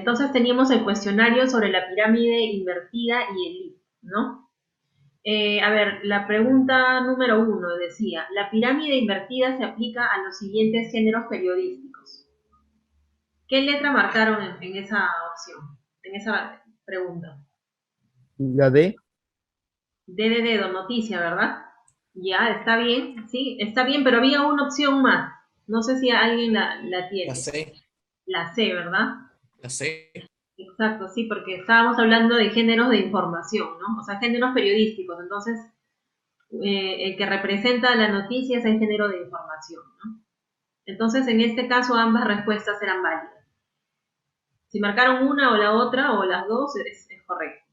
entonces teníamos el cuestionario sobre la pirámide invertida y el lead, ¿no? A ver, la pregunta número 1 decía, la pirámide invertida se aplica a los siguientes géneros periodísticos. ¿Qué letra marcaron en esa opción, en esa pregunta? La D. D de dedo, noticia, ¿verdad? Ya, está bien, sí, está bien, pero había una opción más. No sé si alguien la La tiene. C, La C, ¿verdad? la C. Exacto, sí, porque estábamos hablando de géneros de información, ¿no? O sea, géneros periodísticos. Entonces, el que representa la noticia es el género de información, ¿no? Entonces, en este caso, ambas respuestas eran válidas. Si marcaron una o la otra, o las dos, es correcto.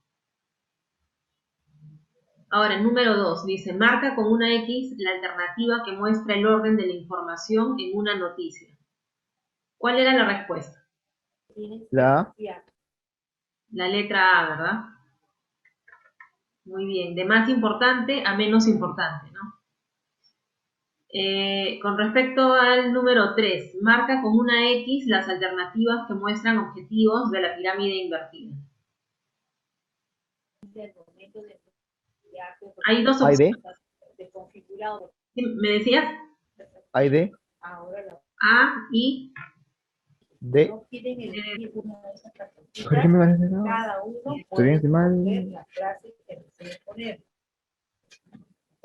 Ahora, el número 2 dice, marca con una X la alternativa que muestra el orden de la información en una noticia. ¿Cuál era la respuesta? La A. La letra A, ¿verdad? Muy bien, de más importante a menos importante, ¿no? Con respecto al número 3, marca con una X las alternativas que muestran objetivos de la pirámide invertida. Hay dos A y D. opciones. ¿Me decías? A y D. A y D. ¿Por qué me parece no? Estoy bien, estoy mal.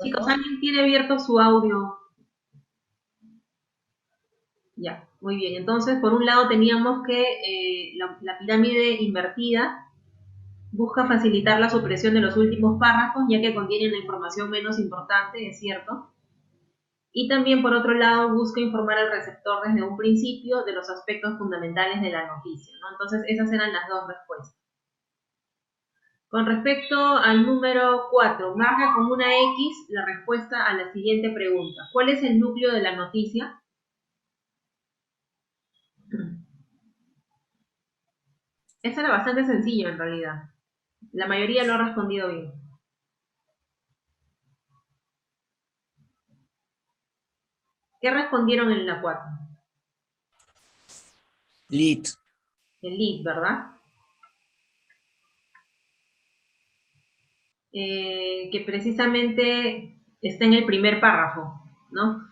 chicos, ¿alguien tiene abierto su audio? Ya, muy bien. Entonces, por un lado teníamos que la pirámide invertida busca facilitar la supresión de los últimos párrafos, ya que contienen la información menos importante, es cierto. Y también, por otro lado, busca informar al receptor desde un principio de los aspectos fundamentales de la noticia, ¿no? Entonces, esas eran las dos respuestas. Con respecto al número 4, marca con una X la respuesta a la siguiente pregunta. ¿Cuál es el núcleo de la noticia? Esa era bastante sencilla en realidad. La mayoría lo ha respondido bien. ¿Qué respondieron en la 4? Lead. El lead, ¿verdad? Que precisamente está en el primer párrafo, ¿no?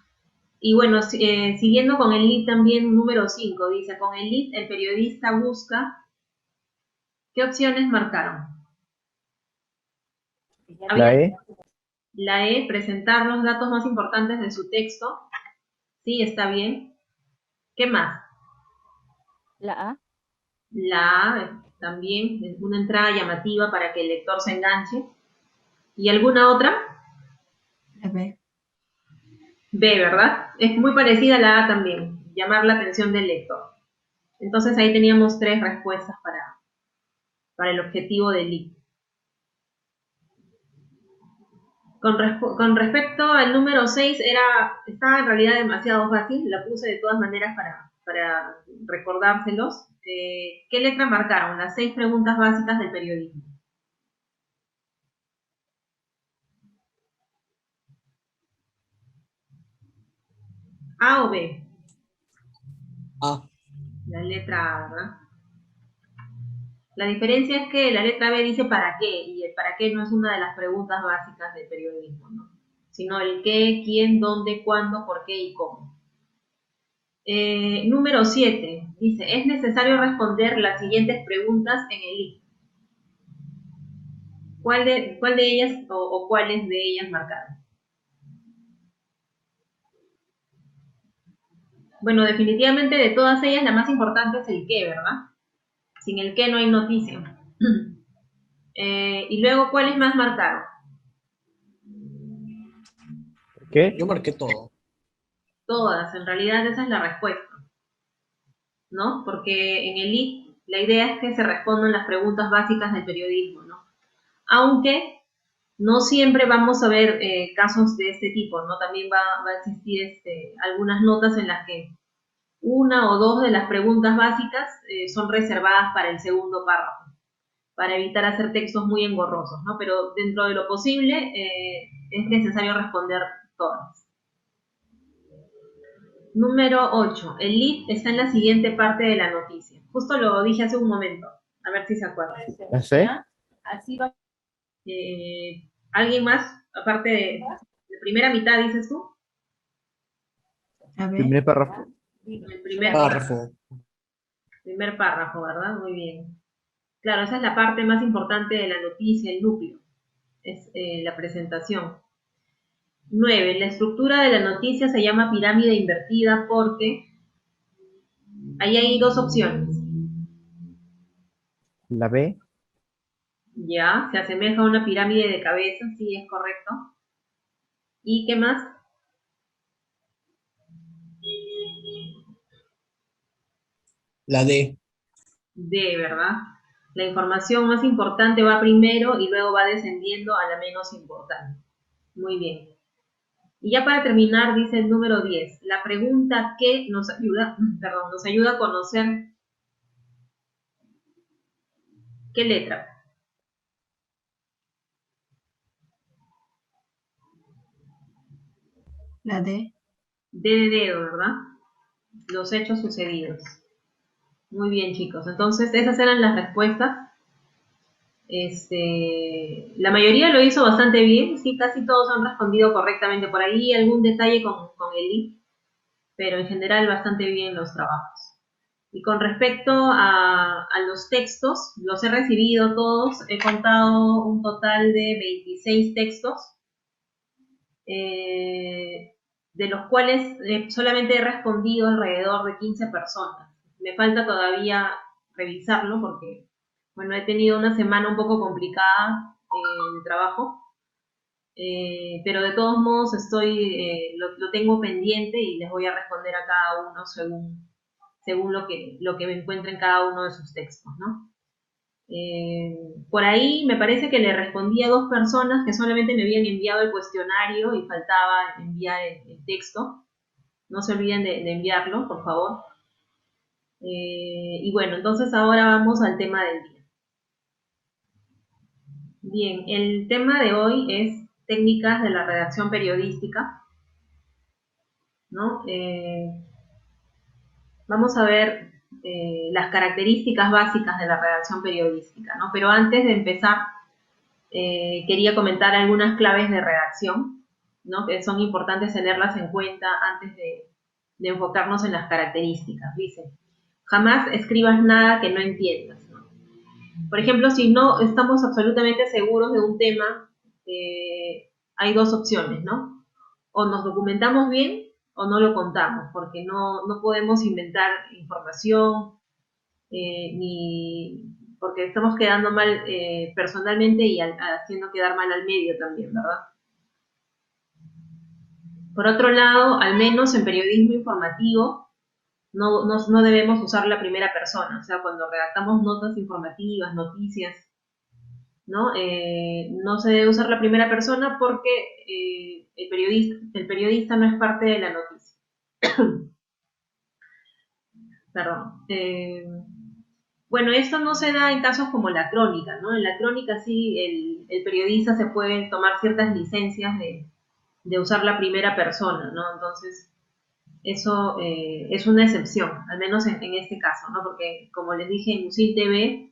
Y bueno, siguiendo con el lead también, número 5, dice, con el lead el periodista busca, ¿qué opciones marcaron? La Había E. la E, presentar los datos más importantes de su texto, sí, está bien. ¿Qué más? La A. La A, también, una entrada llamativa para que el lector se enganche. ¿Y alguna otra? La B. B, ¿verdad? Es muy parecida a la A también, llamar la atención del lector. Entonces ahí teníamos 3 respuestas para el objetivo del lead. Con respecto al número 6, estaba en realidad demasiado fácil, la puse de todas maneras para recordárselos. ¿Qué letra marcaron? Las 6 preguntas básicas del periodismo. ¿A o B? A. La letra A, ¿verdad? La diferencia es que la letra B dice para qué, y el para qué no es una de las preguntas básicas del periodismo, ¿no? Sino el qué, quién, dónde, cuándo, por qué y cómo. Número 7, dice, es necesario responder las siguientes preguntas en el I. ¿Cuál de ellas o cuáles de ellas marcaron? Bueno, definitivamente de todas ellas la más importante es el qué, ¿verdad? Sin el qué no hay noticia. Y luego, ¿cuáles más marcaron? ¿Qué? Yo marqué todo. Todas, en realidad esa es la respuesta, ¿no? Porque en el I la idea es que se respondan las preguntas básicas del periodismo, ¿no? Aunque no siempre vamos a ver casos de este tipo, ¿no? También va a existir algunas notas en las que una o dos de las preguntas básicas son reservadas para el segundo párrafo, para evitar hacer textos muy engorrosos, ¿no? Pero dentro de lo posible es necesario responder todas. Número 8. El lead está en la siguiente parte de la noticia. Justo lo dije hace un momento. A ver si se acuerdan. La C. Así va. ¿Alguien más? Aparte de la primera mitad, dices tú. La B. Primer párrafo. El primer párrafo. Párrafo. Primer párrafo, ¿verdad? Muy bien. Claro, esa es la parte más importante de la noticia, el núcleo. Es la presentación. 9. La estructura de la noticia se llama pirámide invertida porque ahí hay dos opciones. La B. Ya, se asemeja a una pirámide de cabeza, sí, es correcto. ¿Y qué más? La D. D, ¿verdad? La información más importante va primero y luego va descendiendo a la menos importante. Muy bien. Y ya para terminar, dice el número 10, la pregunta que nos ayuda, nos ayuda a conocer qué letra. La D. D de dedo, ¿verdad? Los hechos sucedidos. Muy bien, chicos. Entonces, esas eran las respuestas. La mayoría lo hizo bastante bien, sí, casi todos han respondido correctamente. Por ahí algún detalle con el I, pero en general bastante bien los trabajos. Y con respecto a los textos, los he recibido todos, he contado un total de 26 textos, de los cuales solamente he respondido alrededor de 15 personas. Me falta todavía revisarlo porque, bueno, he tenido una semana un poco complicada de trabajo, pero de todos modos lo tengo pendiente y les voy a responder a cada uno según lo que me encuentre en cada uno de sus textos, ¿no? Por ahí me parece que le respondí a 2 personas que solamente me habían enviado el cuestionario y faltaba enviar el texto. No se olviden de enviarlo, por favor. Y bueno, entonces ahora vamos al tema del día. Bien, el tema de hoy es técnicas de la redacción periodística, ¿no? Vamos a ver las características básicas de la redacción periodística, ¿no? Pero antes de empezar, quería comentar algunas claves de redacción, ¿no? Que son importantes tenerlas en cuenta antes de enfocarnos en las características. Dice, jamás escribas nada que no entiendas, ¿no? Por ejemplo, si no estamos absolutamente seguros de un tema, hay 2 opciones, ¿no? O nos documentamos bien o no lo contamos, porque no podemos inventar información, ni porque estamos quedando mal personalmente y haciendo quedar mal al medio también, ¿verdad? Por otro lado, al menos en periodismo informativo, no debemos usar la primera persona, o sea, cuando redactamos notas informativas, noticias, ¿no? No se debe usar la primera persona porque el periodista no es parte de la noticia. Perdón. Bueno, esto no se da en casos como la crónica, ¿no? En la crónica sí el periodista se puede tomar ciertas licencias de usar la primera persona, ¿no? Entonces, eso es una excepción, al menos en este caso, ¿no? Porque, como les dije, en USIL TV,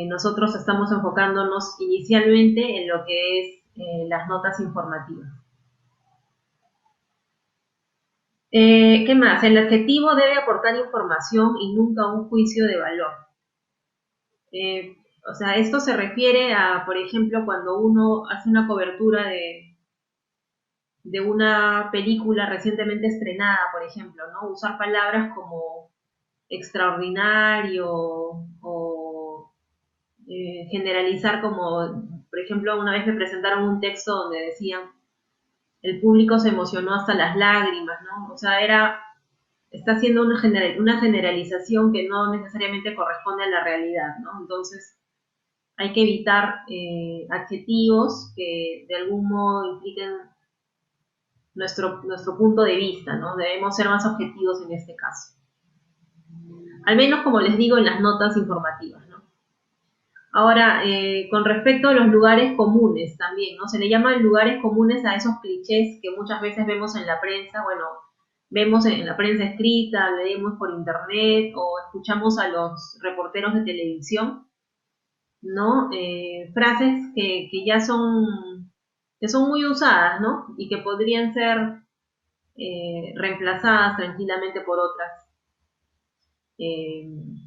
nosotros estamos enfocándonos inicialmente en lo que es las notas informativas. ¿Qué más? El adjetivo debe aportar información y nunca un juicio de valor. O sea, esto se refiere a, por ejemplo, cuando uno hace una cobertura de una película recientemente estrenada, por ejemplo, ¿no? Usar palabras como extraordinario o generalizar como, por ejemplo, una vez me presentaron un texto donde decían, el público se emocionó hasta las lágrimas, ¿no? O sea, está haciendo una generalización que no necesariamente corresponde a la realidad, ¿no? Entonces, hay que evitar adjetivos que de algún modo impliquen nuestro punto de vista, ¿no? Debemos ser más objetivos en este caso. Al menos, como les digo, en las notas informativas, ¿no? Ahora, con respecto a los lugares comunes también, ¿no? Se le llaman lugares comunes a esos clichés que muchas veces vemos en la prensa. Bueno, vemos en la prensa escrita, leemos por internet o escuchamos a los reporteros de televisión, ¿no? Frases que ya que son muy usadas, ¿no? Y que podrían ser reemplazadas tranquilamente por otras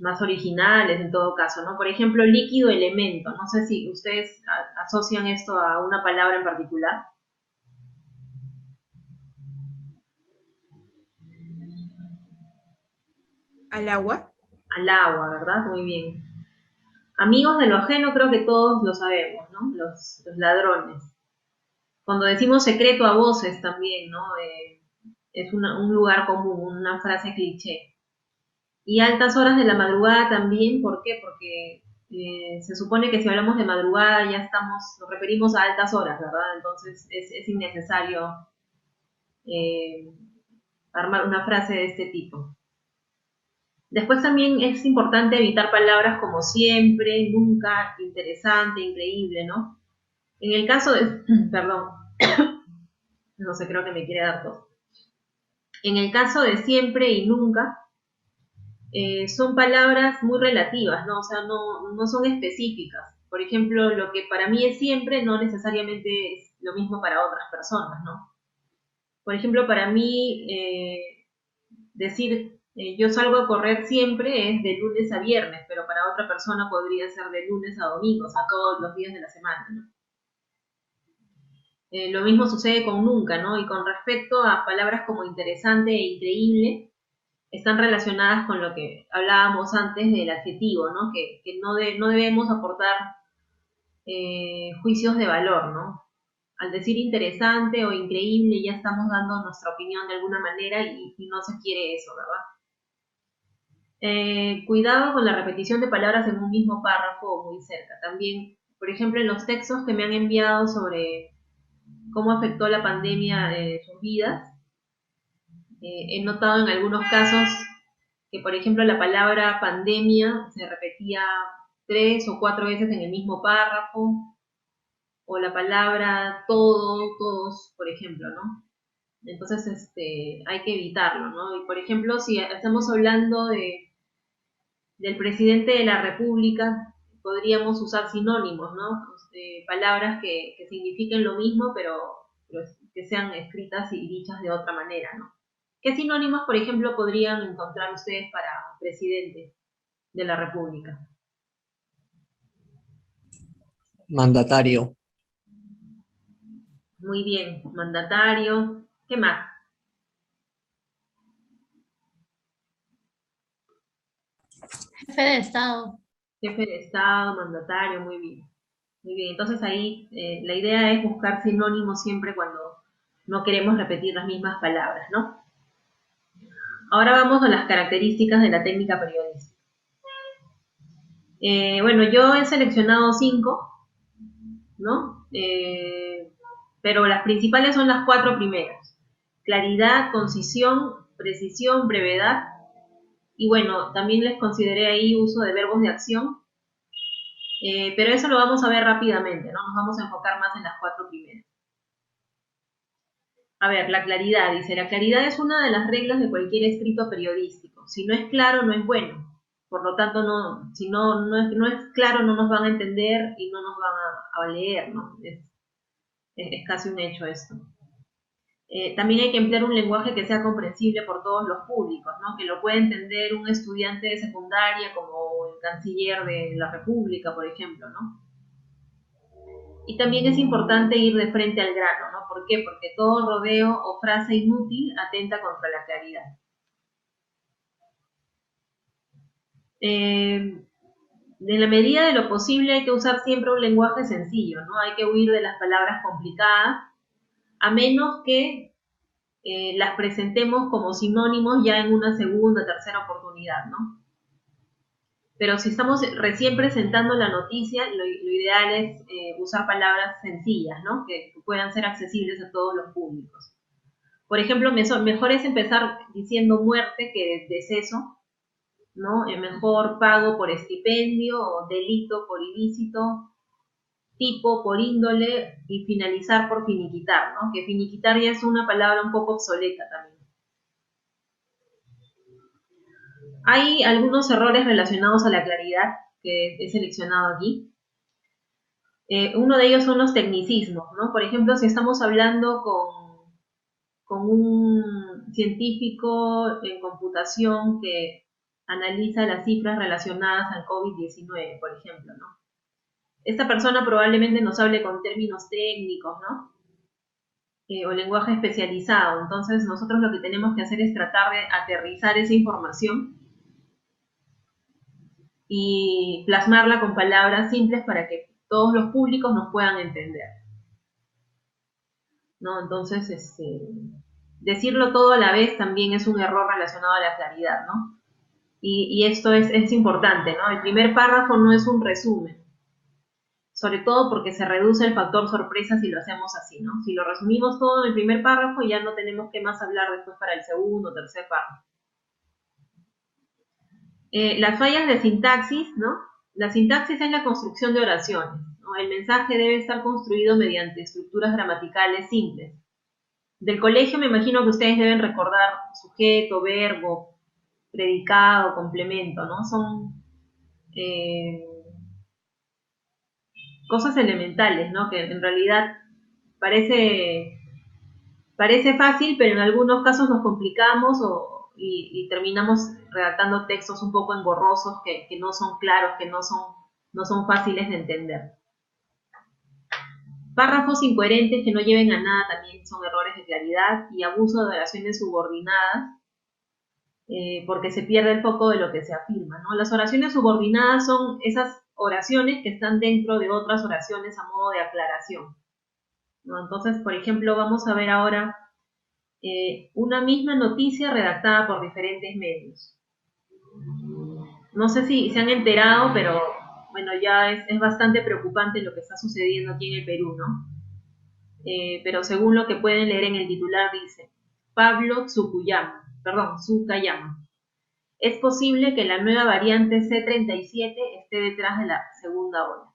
más originales en todo caso, ¿no? Por ejemplo, líquido elemento. No sé si ustedes asocian esto a una palabra en particular. Al agua. Al agua, ¿verdad? Muy bien. Amigos de lo ajeno creo que todos lo sabemos, ¿no? Los ladrones. Cuando decimos secreto a voces también, ¿no? Es un lugar común, una frase cliché. Y altas horas de la madrugada también, ¿por qué? Porque se supone que si hablamos de madrugada ya nos referimos a altas horas, ¿verdad? Entonces es innecesario eh, armar una frase de este tipo. Después también es importante evitar palabras como siempre, nunca, interesante, increíble, ¿no? En el caso de, perdón, no sé, creo que me quiere dar tos. En el caso de siempre y nunca, son palabras muy relativas, ¿no? O sea, no son específicas. Por ejemplo, lo que para mí es siempre no necesariamente es lo mismo para otras personas, ¿no? Por ejemplo, para mí, decir yo salgo a correr siempre es de lunes a viernes, pero para otra persona podría ser de lunes a domingo, o sea, todos los días de la semana, ¿no? Lo mismo sucede con nunca, ¿no? Y con respecto a palabras como interesante e increíble, están relacionadas con lo que hablábamos antes del adjetivo, ¿no? Que no debemos aportar juicios de valor, ¿no? Al decir interesante o increíble ya estamos dando nuestra opinión de alguna manera y no se quiere eso, ¿verdad? Cuidado con la repetición de palabras en un mismo párrafo o muy cerca. También, por ejemplo, en los textos que me han enviado sobre cómo afectó la pandemia sus vidas, he notado en algunos casos que, por ejemplo, la palabra pandemia se repetía 3 o 4 veces en el mismo párrafo, o la palabra todo, todos, por ejemplo, ¿no? Entonces, hay que evitarlo, ¿no? Y, por ejemplo, si estamos hablando del presidente de la República, podríamos usar sinónimos, ¿no? Palabras que signifiquen lo mismo, pero que sean escritas y dichas de otra manera, ¿no? ¿Qué sinónimos, por ejemplo, podrían encontrar ustedes para presidente de la República? Mandatario. Muy bien, mandatario. ¿Qué más? Jefe de Estado. Jefe de Estado, mandatario, muy bien. Muy bien, entonces ahí la idea es buscar sinónimos siempre cuando no queremos repetir las mismas palabras, ¿no? Ahora vamos a las características de la técnica periodística. Bueno, yo he seleccionado 5, ¿no? Pero las principales son las 4 primeras. Claridad, concisión, precisión, brevedad. Y bueno, también les consideré ahí uso de verbos de acción. Pero eso lo vamos a ver rápidamente, ¿no? Nos vamos a enfocar más en las 4 primeras. A ver, la claridad, dice, la claridad es una de las reglas de cualquier escrito periodístico. Si no es claro, no es bueno. Por lo tanto, si no es claro, no nos van a entender y no nos van a leer, ¿no? Es casi un hecho esto. También hay que emplear un lenguaje que sea comprensible por todos los públicos, ¿no? Que lo pueda entender un estudiante de secundaria como el canciller de la República, por ejemplo, ¿no? Y también es importante ir de frente al grano, ¿no? ¿Por qué? Porque todo rodeo o frase inútil atenta contra la claridad. En la medida de lo posible hay que usar siempre un lenguaje sencillo, ¿no? Hay que huir de las palabras complicadas, a menos que las presentemos como sinónimos ya en una segunda, tercera oportunidad, ¿no? Pero si estamos recién presentando la noticia, lo ideal es usar palabras sencillas, ¿no? Que puedan ser accesibles a todos los públicos. Por ejemplo, mejor es empezar diciendo muerte que deceso, ¿no? Mejor pago por estipendio o delito por ilícito, tipo por índole y finalizar por finiquitar, ¿no? Que finiquitar ya es una palabra un poco obsoleta también. Hay algunos errores relacionados a la claridad que he seleccionado aquí. Uno de ellos son los tecnicismos, ¿no? Por ejemplo, si estamos hablando con un científico en computación que analiza las cifras relacionadas al COVID-19, por ejemplo, ¿no? Esta persona probablemente nos hable con términos técnicos, ¿no? O lenguaje especializado. Entonces, nosotros lo que tenemos que hacer es tratar de aterrizar esa información y plasmarla con palabras simples para que todos los públicos nos puedan entender, ¿no? Entonces, decirlo todo a la vez también es un error relacionado a la claridad, ¿no? Y esto es importante, ¿no? El primer párrafo no es un resumen, sobre todo porque se reduce el factor sorpresa si lo hacemos así, ¿no? Si lo resumimos todo en el primer párrafo, ya no tenemos que más hablar después para el segundo o tercer párrafo. Las fallas de sintaxis, ¿no? La sintaxis es la construcción de oraciones, ¿no? El mensaje debe estar construido mediante estructuras gramaticales simples. Del colegio me imagino que ustedes deben recordar sujeto, verbo, predicado, complemento, ¿no? Son cosas elementales, ¿no? Que en realidad parece fácil, pero en algunos casos nos complicamos y terminamos redactando textos un poco engorrosos que no son claros, que no son fáciles de entender. Párrafos incoherentes que no lleven a nada también son errores de claridad y abuso de oraciones subordinadas, porque se pierde el foco de lo que se afirma, ¿no? Las oraciones subordinadas son esas oraciones que están dentro de otras oraciones a modo de aclaración, ¿no? Entonces, por ejemplo, vamos a ver ahora una misma noticia redactada por diferentes medios. No sé si se han enterado, pero bueno, ya es bastante preocupante lo que está sucediendo aquí en el Perú, ¿no? Pero según lo que pueden leer en el titular dice, Pablo Tsukayama. Es posible que la nueva variante C37 esté detrás de la segunda ola.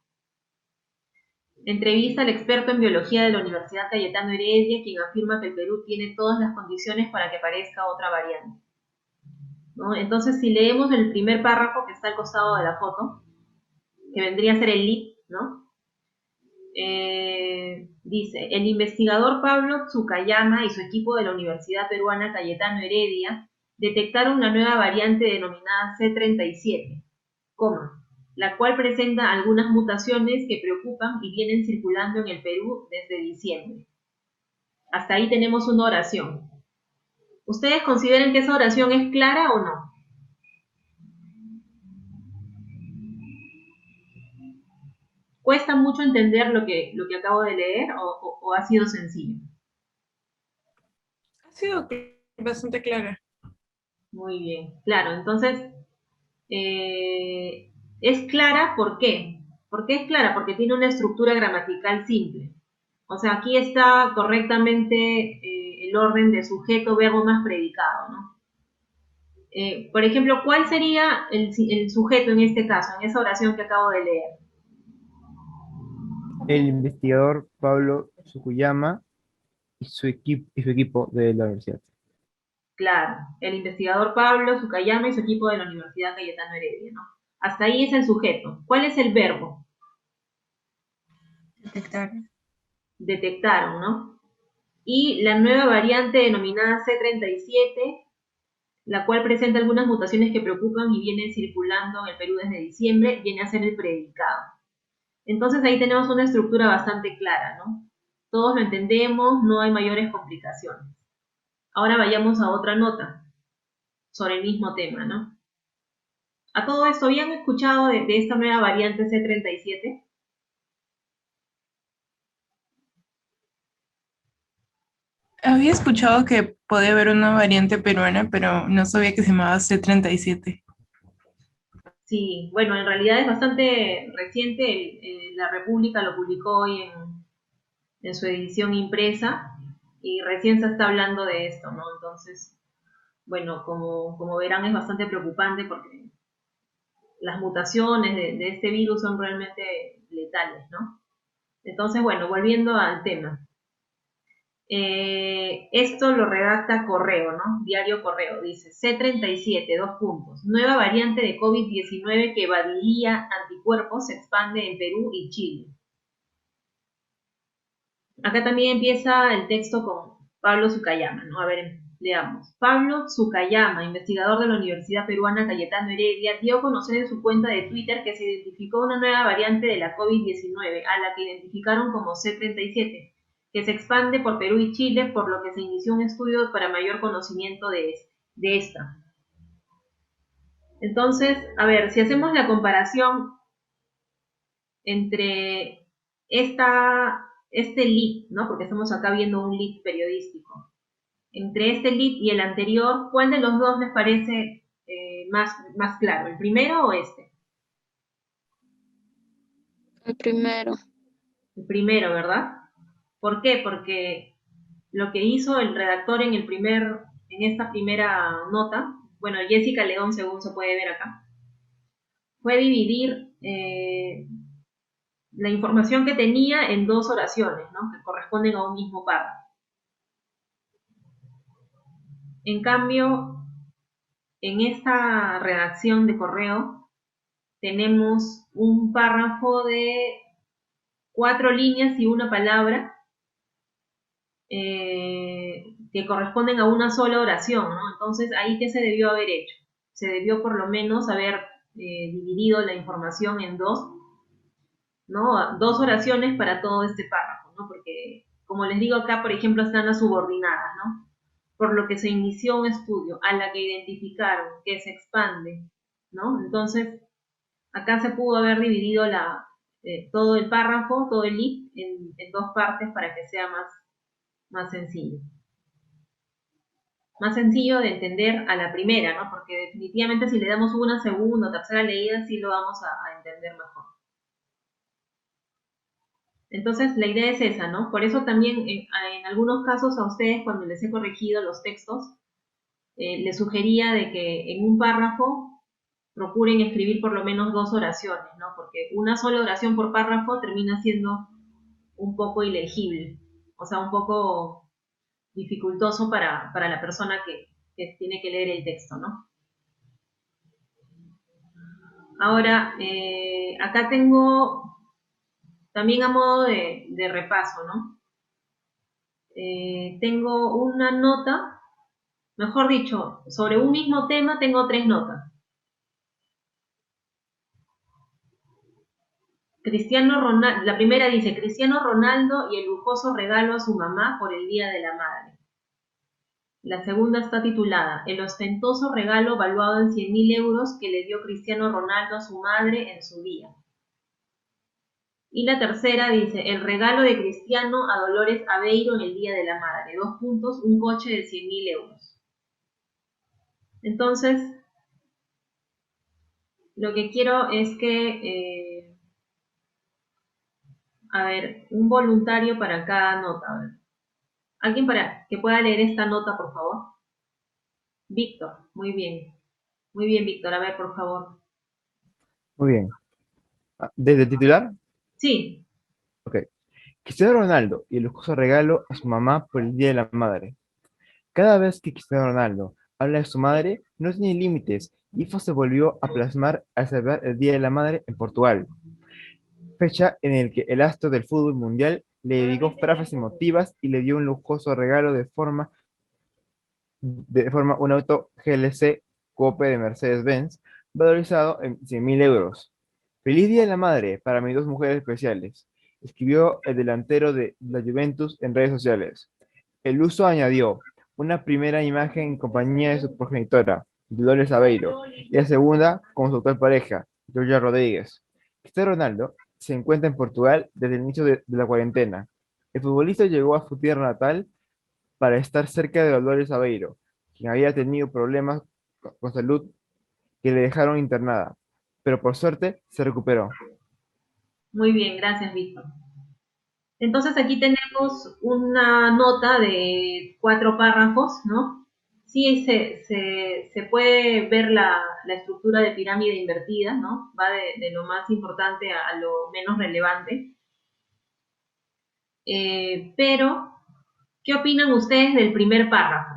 Entrevista al experto en biología de la Universidad Cayetano Heredia, quien afirma que el Perú tiene todas las condiciones para que aparezca otra variante, ¿no? Entonces, si leemos el primer párrafo que está al costado de la foto, que vendría a ser el lead, ¿no? Dice, el investigador Pablo Tsukayama y su equipo de la Universidad Peruana Cayetano Heredia detectaron una nueva variante denominada C37, la cual presenta algunas mutaciones que preocupan y vienen circulando en el Perú desde diciembre. Hasta ahí tenemos una oración. ¿Ustedes consideran que esa oración es clara o no? ¿Cuesta mucho entender lo que acabo de leer o ha sido sencillo? Ha sido bastante clara. Muy bien, claro. Entonces, es clara, ¿por qué? ¿Por qué es clara? Porque tiene una estructura gramatical simple. O sea, aquí está correctamente el orden de sujeto, verbo más predicado, ¿no? Por ejemplo, ¿cuál sería el sujeto en este caso, en esa oración que acabo de leer? El investigador Pablo Tsukayama y su equipo de la universidad. Claro, el investigador Pablo Tsukayama y su equipo de la Universidad Cayetano Heredia, ¿no? Hasta ahí es el sujeto. ¿Cuál es el verbo? Detectar. Detectaron, ¿no? Y la nueva variante denominada C37, la cual presenta algunas mutaciones que preocupan y viene circulando en el Perú desde diciembre, viene a ser el predicado. Entonces ahí tenemos una estructura bastante clara, ¿no? Todos lo entendemos, no hay mayores complicaciones. Ahora vayamos a otra nota sobre el mismo tema, ¿no? A todo esto, ¿habían escuchado de esta nueva variante C37? Había escuchado que podía haber una variante peruana, pero no sabía que se llamaba C37. Sí, bueno, en realidad es bastante reciente, la República lo publicó hoy en su edición impresa y recién se está hablando de esto, ¿no? Entonces, bueno, como verán es bastante preocupante porque las mutaciones de este virus son realmente letales, ¿no? Entonces, bueno, volviendo al tema. Esto lo redacta Correo, ¿no? Diario Correo, dice C37, 2 puntos. Nueva variante de COVID-19 que evadiría anticuerpos se expande en Perú y Chile. Acá también empieza el texto con Pablo Tsucayama, ¿no? A ver, leamos. Pablo Tsucayama, investigador de la Universidad Peruana Cayetano Heredia, dio a conocer en su cuenta de Twitter que se identificó una nueva variante de la COVID-19, a la que identificaron como C37, que se expande por Perú y Chile, por lo que se inició un estudio para mayor conocimiento de esta. Entonces, a ver, si hacemos la comparación entre este lead, ¿no? Porque estamos acá viendo un lead periodístico. Entre este lead y el anterior, ¿cuál de los dos les parece más claro? ¿El primero o este? El primero. El primero, ¿verdad? ¿Por qué? Porque lo que hizo el redactor en esta primera nota, bueno, Jessica León, según se puede ver acá, fue dividir la información que tenía en 2 oraciones, ¿no? Que corresponden a un mismo párrafo. En cambio, en esta redacción de Correo tenemos un párrafo de 4 líneas y una palabra que corresponden a una sola oración, ¿no? Entonces, ¿ahí qué se debió haber hecho? Se debió por lo menos haber dividido la información en dos, ¿no? 2 oraciones para todo este párrafo, ¿no? Porque, como les digo acá, por ejemplo, están las subordinadas, ¿no? Por lo que se inició un estudio a la que identificaron que se expande, ¿no? Entonces, acá se pudo haber dividido todo el párrafo, todo el lead, en 2 partes para que sea más sencillo. Más sencillo de entender a la primera, ¿no? Porque definitivamente si le damos una segunda o tercera leída, sí lo vamos a entender mejor. Entonces, la idea es esa, ¿no? Por eso también en algunos casos a ustedes, cuando les he corregido los textos, les sugería de que en un párrafo procuren escribir por lo menos 2 oraciones, ¿no? Porque una sola oración por párrafo termina siendo un poco ilegible, o sea, un poco dificultoso para la persona que tiene que leer el texto, ¿no? Ahora, acá tengo también a modo de repaso, ¿no? Tengo una nota, mejor dicho, sobre un mismo tema tengo 3 notas. La primera dice, Cristiano Ronaldo y el lujoso regalo a su mamá por el Día de la Madre. La segunda está titulada, el ostentoso regalo valuado en 100.000 euros que le dio Cristiano Ronaldo a su madre en su día. Y la tercera dice, el regalo de Cristiano a Dolores Aveiro en el Día de la Madre. 2 puntos, un coche de 100.000 euros. Entonces, lo que quiero es que, a ver, un voluntario para cada nota. A ver. ¿Alguien para que pueda leer esta nota, por favor? Víctor, muy bien. Muy bien, Víctor, a ver, por favor. Muy bien. ¿Desde el titular? Sí, Ok. Cristiano Ronaldo y el lujoso regalo a su mamá por el Día de la Madre. Cada vez que Cristiano Ronaldo habla de su madre, no tiene límites, y esto se volvió a plasmar al celebrar el Día de la Madre en Portugal, fecha en la que el astro del fútbol mundial le dedicó frases emotivas y le dio un lujoso regalo un auto GLC Coupe de Mercedes-Benz, valorizado en 100.000 euros. Feliz Día de la Madre para mis 2 mujeres especiales, escribió el delantero de la Juventus en redes sociales. El uso añadió una primera imagen en compañía de su progenitora, Dolores Aveiro, y la segunda con su actual pareja, Georgia Rodríguez. Cristiano Ronaldo se encuentra en Portugal desde el inicio de la cuarentena. El futbolista llegó a su tierra natal para estar cerca de Dolores Aveiro, quien había tenido problemas con salud que le dejaron internada, pero por suerte se recuperó. muy bien, gracias, Víctor. Entonces aquí tenemos una nota de 4 párrafos, ¿no? Sí, se puede ver la estructura de pirámide invertida, ¿no? Va de lo más importante a lo menos relevante. Pero, ¿Qué opinan ustedes del primer párrafo?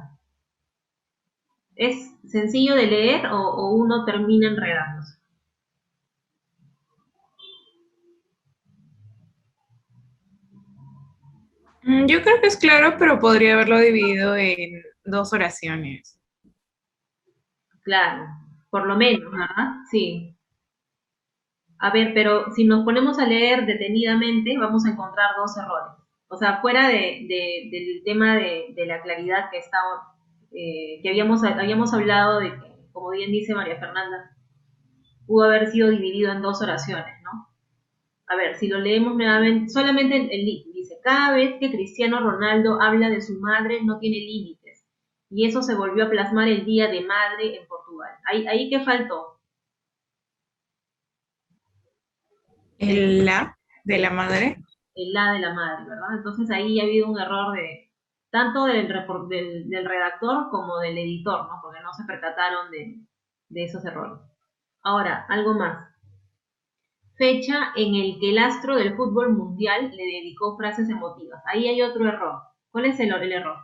¿Es sencillo de leer o uno termina enredándose? Yo creo que es claro, pero podría haberlo dividido en dos oraciones. Claro, por lo menos, ¿verdad? Sí. A ver, pero si nos ponemos a leer detenidamente, vamos a encontrar dos errores. O sea, fuera del tema de la claridad que estaba, que habíamos hablado de que, como bien dice María Fernanda, pudo haber sido dividido en dos oraciones, ¿no? A ver, si lo leemos nuevamente, solamente dice, cada vez que Cristiano Ronaldo habla de su madre no tiene límites. Y eso se volvió a plasmar el Día de Madre en Portugal. ¿Ahí qué faltó? El la de la madre. El la de la madre, ¿verdad? Entonces ahí ha habido un error tanto del redactor como del editor, ¿no? Porque no se percataron de esos errores. Ahora, algo más. Fecha en el que el astro del fútbol mundial le dedicó frases emotivas. Ahí hay otro error. ¿Cuál es el error?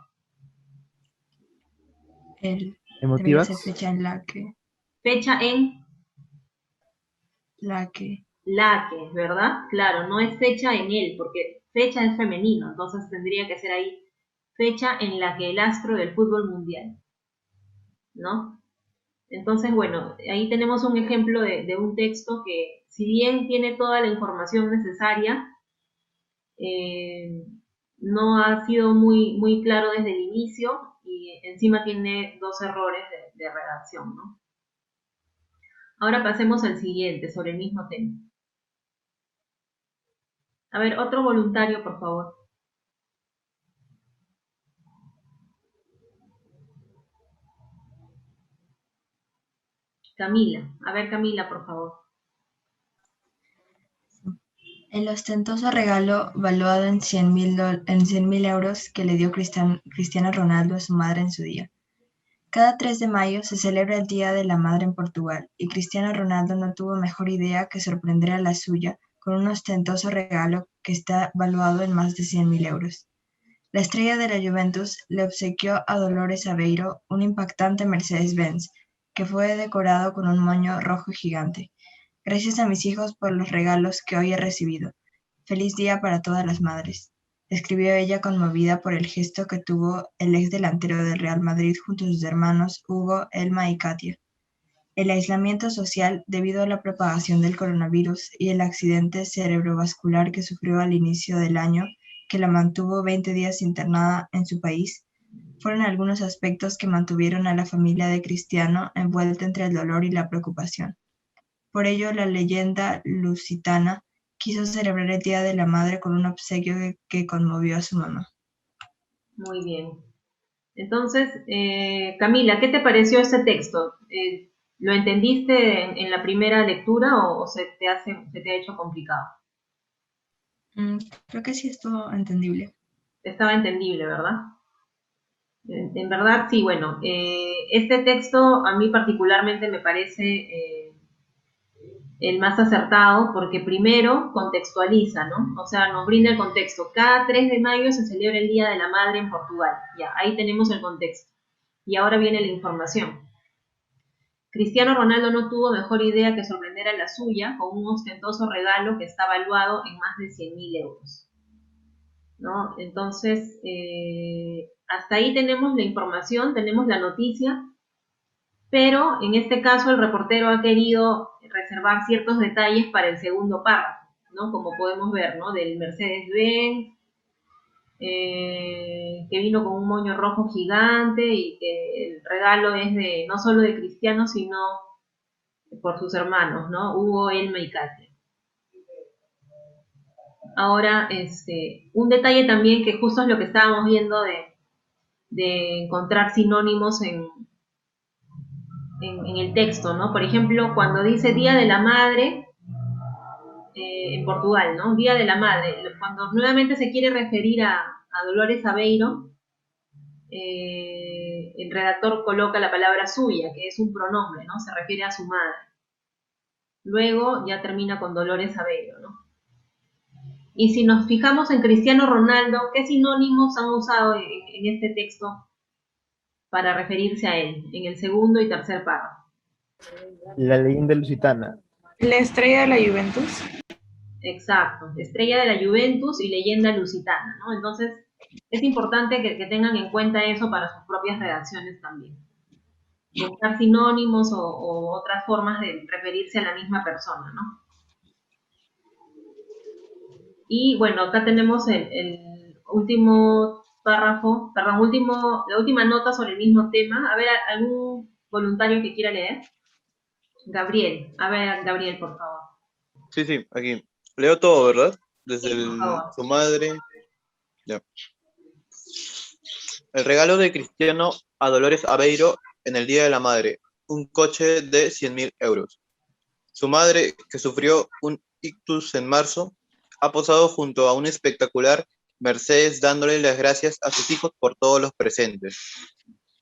Debería ser ¿Emotivas? fecha en Fecha en la que, la que, ¿verdad? Claro, no es fecha en él, porque fecha es femenino, entonces tendría que ser ahí fecha en la que el astro del fútbol mundial, ¿no? Entonces, bueno, ahí tenemos un ejemplo de un texto que, si bien tiene toda la información necesaria, eh, no ha sido muy claro desde el inicio y encima tiene dos errores de redacción, ¿no? Ahora pasemos al siguiente, sobre el mismo tema. A ver, otro voluntario, por favor. Camila. A ver, Camila, por favor. el ostentoso regalo valuado en 100.000 euros que le dio Cristiano Ronaldo a su madre en su día. Cada 3 de mayo se celebra el Día de la Madre en Portugal y Cristiano Ronaldo no tuvo mejor idea que sorprender a la suya con un ostentoso regalo que está valuado en más de 100.000 euros. La estrella de la Juventus le obsequió a Dolores Aveiro un impactante Mercedes-Benz que fue decorado con un moño rojo gigante. Gracias a mis hijos por los regalos que hoy he recibido. Feliz día para todas las madres, escribió ella conmovida por el gesto que tuvo el ex delantero del Real Madrid junto a sus hermanos Hugo, Elma y Katia. El aislamiento social debido a la propagación del coronavirus y el accidente cerebrovascular que sufrió al inicio del año, que la mantuvo 20 días internada en su país, fueron algunos aspectos que mantuvieron a la familia de Cristiano envuelta entre el dolor y la preocupación. Por ello, la leyenda lusitana quiso celebrar el Día de la Madre con un obsequio que conmovió a su mamá. Muy bien. Entonces, Camila, ¿qué te pareció este texto? ¿Lo entendiste en la primera lectura o se te ha hecho complicado? Creo que sí estuvo entendible. Estaba entendible, ¿verdad? En verdad, sí, bueno, este texto a mí particularmente me parece el más acertado porque primero contextualiza, ¿no? O sea, nos brinda el contexto. Cada 3 de mayo se celebra el Día de la Madre en Portugal. Ya, ahí tenemos el contexto. Y ahora viene la información. Cristiano Ronaldo no tuvo mejor idea que sorprender a la suya con un ostentoso regalo que está valuado en más de 100.000 euros, ¿no? Entonces, hasta ahí tenemos la información, tenemos la noticia, pero en este caso el reportero ha querido reservar ciertos detalles para el segundo párrafo, ¿no? Como podemos ver, ¿no? Del Mercedes-Benz, que vino con un moño rojo gigante y que el regalo es no solo de Cristiano, sino por sus hermanos, ¿no? Hugo, Elma y Katia. Ahora, un detalle también que justo es lo que estábamos viendo de encontrar sinónimos en el texto, ¿no? Por ejemplo, cuando dice Día de la Madre, en Portugal, ¿no? Día de la Madre, cuando nuevamente se quiere referir a Dolores Aveiro, el redactor coloca la palabra suya, que es un pronombre, ¿no? Se refiere a su madre. Luego ya termina con Dolores Aveiro, ¿no? Y si nos fijamos en Cristiano Ronaldo, ¿qué sinónimos han usado en este texto para referirse a él, en el segundo y tercer párrafo? La leyenda lusitana. La estrella de la Juventus. Exacto, estrella de la Juventus y leyenda lusitana, ¿no? Entonces, es importante que tengan en cuenta eso para sus propias redacciones también. Buscar sinónimos o otras formas de referirse a la misma persona, ¿no? Y bueno, acá tenemos el último párrafo, perdón, la última nota sobre el mismo tema. A ver, ¿algún voluntario que quiera leer? Gabriel, a ver, Gabriel, por favor. Sí, aquí. Leo todo, ¿verdad? Desde Sí, por favor. su madre. Ya. El regalo de Cristiano a Dolores Aveiro en el Día de la Madre. Un coche de 100.000 euros. Su madre, que sufrió un ictus en marzo, ha posado junto a un espectacular Mercedes dándole las gracias a sus hijos por todos los presentes.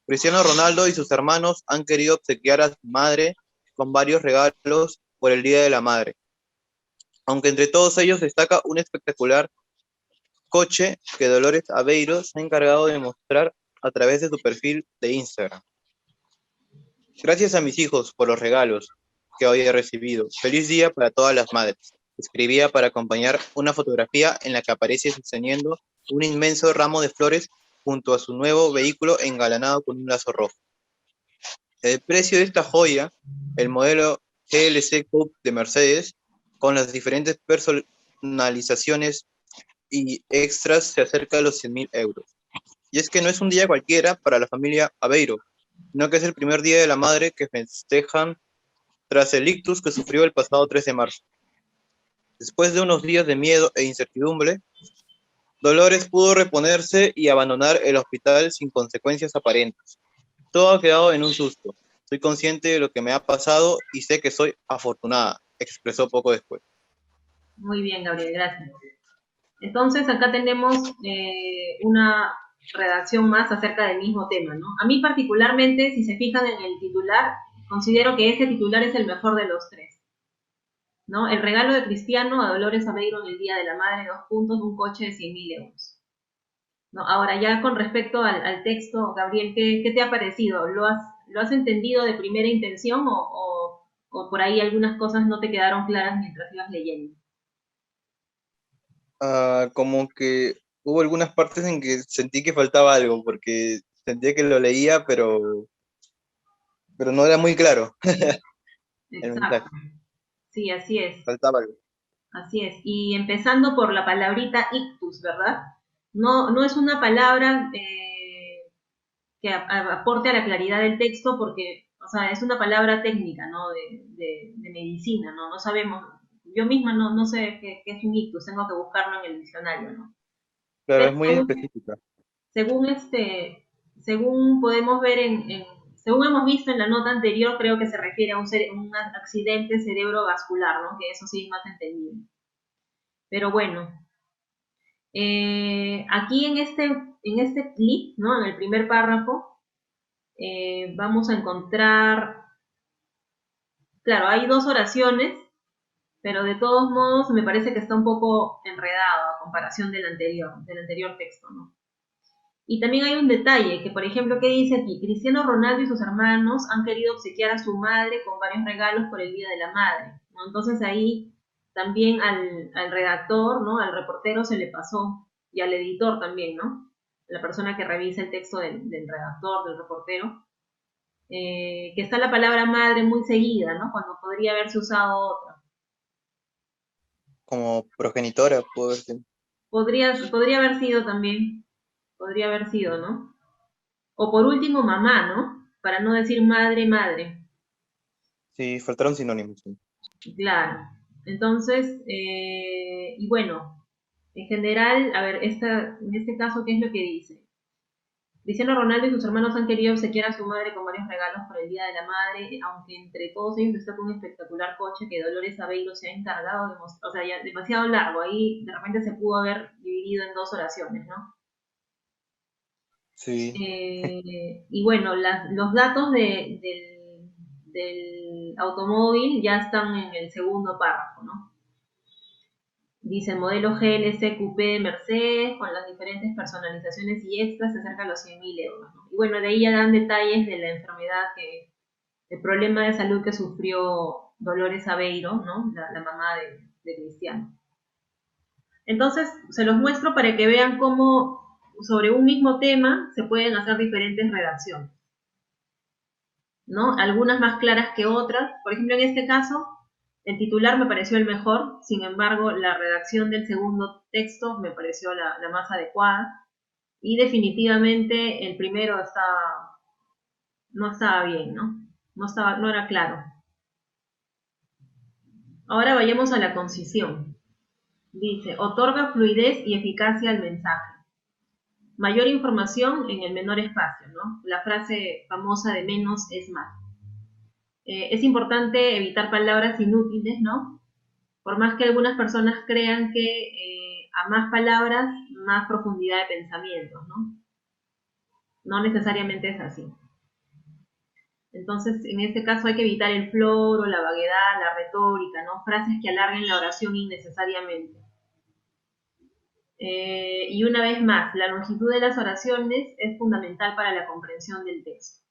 Cristiano Ronaldo y sus hermanos han querido obsequiar a su madre con varios regalos por el Día de la Madre. Aunque entre todos ellos destaca un espectacular coche que Dolores Aveiro se ha encargado de mostrar a través de su perfil de Instagram. Gracias a mis hijos por los regalos que hoy he recibido. Feliz día para todas las madres. Escribía para acompañar una fotografía en la que aparece sosteniendo un inmenso ramo de flores junto a su nuevo vehículo engalanado con un lazo rojo. El precio de esta joya, el modelo GLC Coupe de Mercedes, con las diferentes personalizaciones y extras, se acerca a los 100.000 euros. Y es que no es un día cualquiera para la familia Aveiro, sino que es el primer día de la madre que festejan tras el ictus que sufrió el pasado 3 de marzo. Después de unos días de miedo e incertidumbre, Dolores pudo reponerse y abandonar el hospital sin consecuencias aparentes. Todo ha quedado en un susto. Soy consciente de lo que me ha pasado y sé que soy afortunada, expresó poco después. Muy bien, Gabriel, gracias. Entonces, acá tenemos una redacción más acerca del mismo tema, ¿no? A mí particularmente, si se fijan en el titular, considero que este titular es el mejor de los tres, ¿no? El regalo de Cristiano a Dolores Aveiro en el Día de la Madre, un coche de 100.000 euros. ¿No? Ahora, ya con respecto al texto, Gabriel, ¿qué te ha parecido? ¿Lo has entendido de primera intención o por ahí algunas cosas no te quedaron claras mientras ibas leyendo? Como que hubo algunas partes en que sentí que faltaba algo, porque sentía que lo leía, pero no era muy claro el mensaje. Exacto. Sí, así es. Faltaba algo. Así es. Y empezando por la palabrita ictus, ¿verdad? No es una palabra que aporte a la claridad del texto porque, o sea, es una palabra técnica, ¿no? De medicina, ¿no? No sabemos, yo misma no sé qué es un ictus, tengo que buscarlo en el diccionario, ¿no? Claro, Pero es muy específica. según podemos ver según hemos visto en la nota anterior, creo que se refiere a un accidente cerebrovascular, ¿no? Que eso sí es más entendible. Pero bueno, aquí en este clip, ¿no? En el primer párrafo, vamos a encontrar, claro, hay dos oraciones, pero de todos modos me parece que está un poco enredado a comparación del anterior texto, ¿no? Y también hay un detalle, que por ejemplo, ¿qué dice aquí? Cristiano Ronaldo y sus hermanos han querido obsequiar a su madre con varios regalos por el Día de la Madre, ¿no? Entonces ahí también al redactor, ¿no? Al reportero se le pasó, y al editor también, ¿no? La persona que revisa el texto del redactor, del reportero, que está la palabra madre muy seguida, ¿no? Cuando podría haberse usado otra. Como progenitora, puedo decir. Podría haber sido también, podría haber sido, ¿no? O por último, mamá, ¿no? Para no decir madre, madre. Sí, faltaron sinónimos. Sí. Claro. Entonces, y bueno, en general, a ver, en este caso, ¿qué es lo que dice? Cristiano Ronaldo y sus hermanos han querido obsequiar a su madre con varios regalos por el Día de la Madre, aunque entre todos ellos destaca un espectacular coche que Dolores Aveiro se ha encargado de mostrar. O sea, ya demasiado largo, ahí de repente se pudo haber dividido en dos oraciones, ¿no? Sí. Y bueno, los datos del automóvil ya están en el segundo párrafo, ¿no? Dice modelo GLC Coupé de Mercedes con las diferentes personalizaciones y extras se acerca a los 100.000 euros, ¿no? Y bueno, de ahí ya dan detalles de la enfermedad, el problema de salud que sufrió Dolores Aveiro, ¿no? La mamá de Cristiano. Entonces, se los muestro para que vean cómo sobre un mismo tema se pueden hacer diferentes redacciones, ¿no? Algunas más claras que otras. Por ejemplo, en este caso, el titular me pareció el mejor, sin embargo, la redacción del segundo texto me pareció la más adecuada. Y definitivamente el primero no estaba bien, ¿no? No era claro. Ahora vayamos a la concisión. Dice, otorga fluidez y eficacia al mensaje. Mayor información en el menor espacio, ¿no? La frase famosa de menos es más. Es importante evitar palabras inútiles, ¿no? Por más que algunas personas crean que a más palabras, más profundidad de pensamientos, ¿no? No necesariamente es así. Entonces, en este caso hay que evitar el floro, la vaguedad, la retórica, ¿no? Frases que alarguen la oración innecesariamente. Y una vez más, la longitud de las oraciones es fundamental para la comprensión del texto,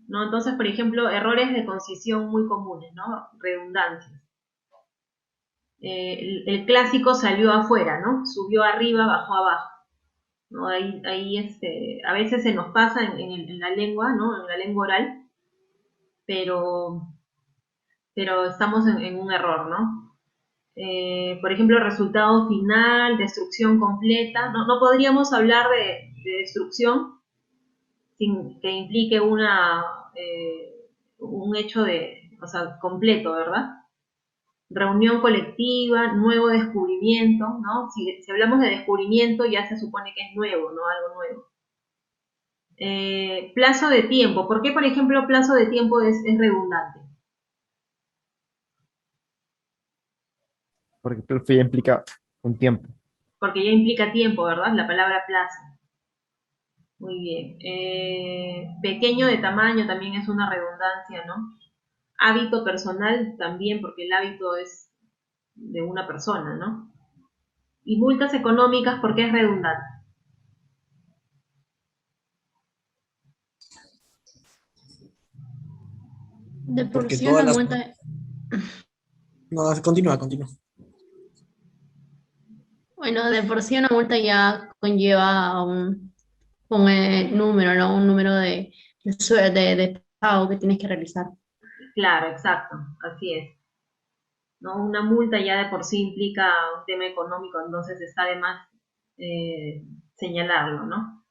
¿no? Entonces, por ejemplo, errores de concisión muy comunes, ¿no? Redundancias. El clásico salió afuera, ¿no? Subió arriba, bajó abajo, ¿no? A veces se nos pasa en la lengua, ¿no? En la lengua oral, pero estamos en un error, ¿no? Por ejemplo, resultado final, destrucción completa. No podríamos hablar de destrucción sin que implique un hecho completo, ¿verdad? Reunión colectiva, nuevo descubrimiento, ¿no? Si hablamos de descubrimiento ya se supone que es nuevo, ¿no? Algo nuevo. Plazo de tiempo. ¿Por qué, por ejemplo, plazo de tiempo es redundante? Porque plazo ya implica un tiempo. Porque ya implica tiempo, ¿verdad? La palabra plazo. Muy bien. Pequeño de tamaño también es una redundancia, ¿no? Hábito personal también, porque el hábito es de una persona, ¿no? Y multas económicas porque es redundante. De por Porque sí todas una las... multa, No, continúa, continúa. bueno, de por sí una multa ya conlleva un número, ¿no? Un número de pago que tienes que realizar. Claro, exacto, así es, ¿no? Una multa ya de por sí implica un tema económico, entonces está de más señalarlo, ¿no?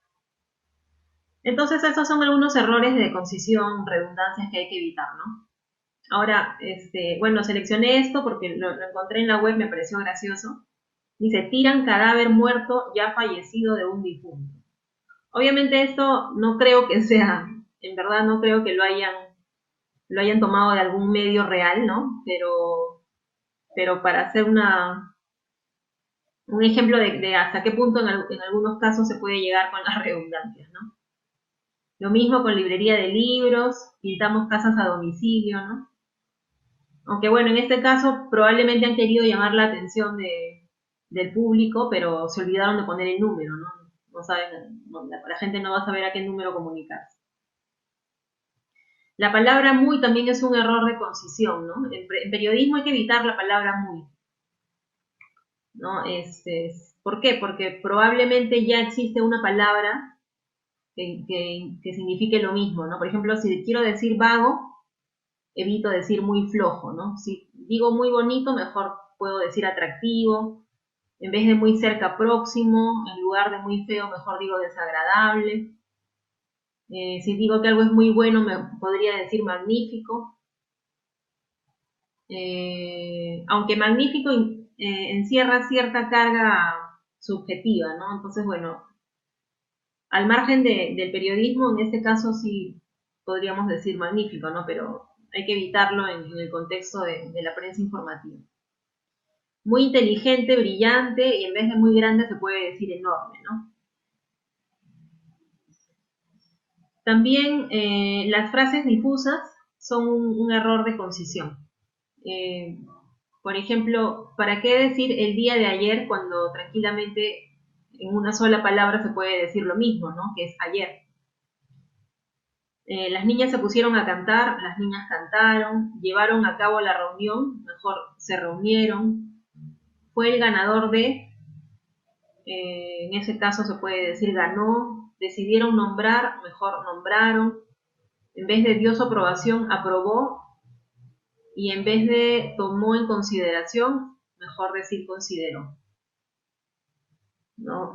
Entonces esos son algunos errores de concisión, redundancias que hay que evitar, ¿no? Ahora, bueno, seleccioné esto porque lo encontré en la web, me pareció gracioso. Dice, tiran cadáver muerto ya fallecido de un difunto. Obviamente esto no creo que sea, en verdad no creo que lo hayan tomado de algún medio real, ¿no? Pero para hacer un ejemplo de hasta qué punto en algunos casos se puede llegar con las redundancias, ¿no? Lo mismo con librería de libros, pintamos casas a domicilio, ¿no? Aunque bueno, en este caso probablemente han querido llamar la atención del público, pero se olvidaron de poner el número, ¿no? No saben, la gente no va a saber a qué número comunicarse. La palabra muy también es un error de concisión, ¿no? En periodismo hay que evitar la palabra muy, ¿no? ¿Por qué? Porque probablemente ya existe una palabra que signifique lo mismo, ¿no? Por ejemplo, si quiero decir vago, evito decir muy flojo, ¿no? Si digo muy bonito, mejor puedo decir atractivo. En vez de muy cerca, próximo. En lugar de muy feo, mejor digo desagradable. Si digo que algo es muy bueno, me podría decir magnífico. Aunque magnífico encierra cierta carga subjetiva, ¿no? Entonces, bueno, al margen del periodismo, en este caso sí podríamos decir magnífico, ¿no? Pero hay que evitarlo en el contexto de la prensa informativa. Muy inteligente, brillante, y en vez de muy grande se puede decir enorme, ¿no? También las frases difusas son un error de concisión. Por ejemplo, ¿para qué decir el día de ayer cuando tranquilamente en una sola palabra se puede decir lo mismo, ¿no? Que es ayer. Las niñas se pusieron a cantar, las niñas cantaron, llevaron a cabo la reunión, mejor se reunieron, fue el ganador de, en ese caso se puede decir ganó, decidieron nombrar, mejor nombraron, en vez de dio su aprobación, aprobó, y en vez de tomó en consideración, mejor decir consideró. ¿No?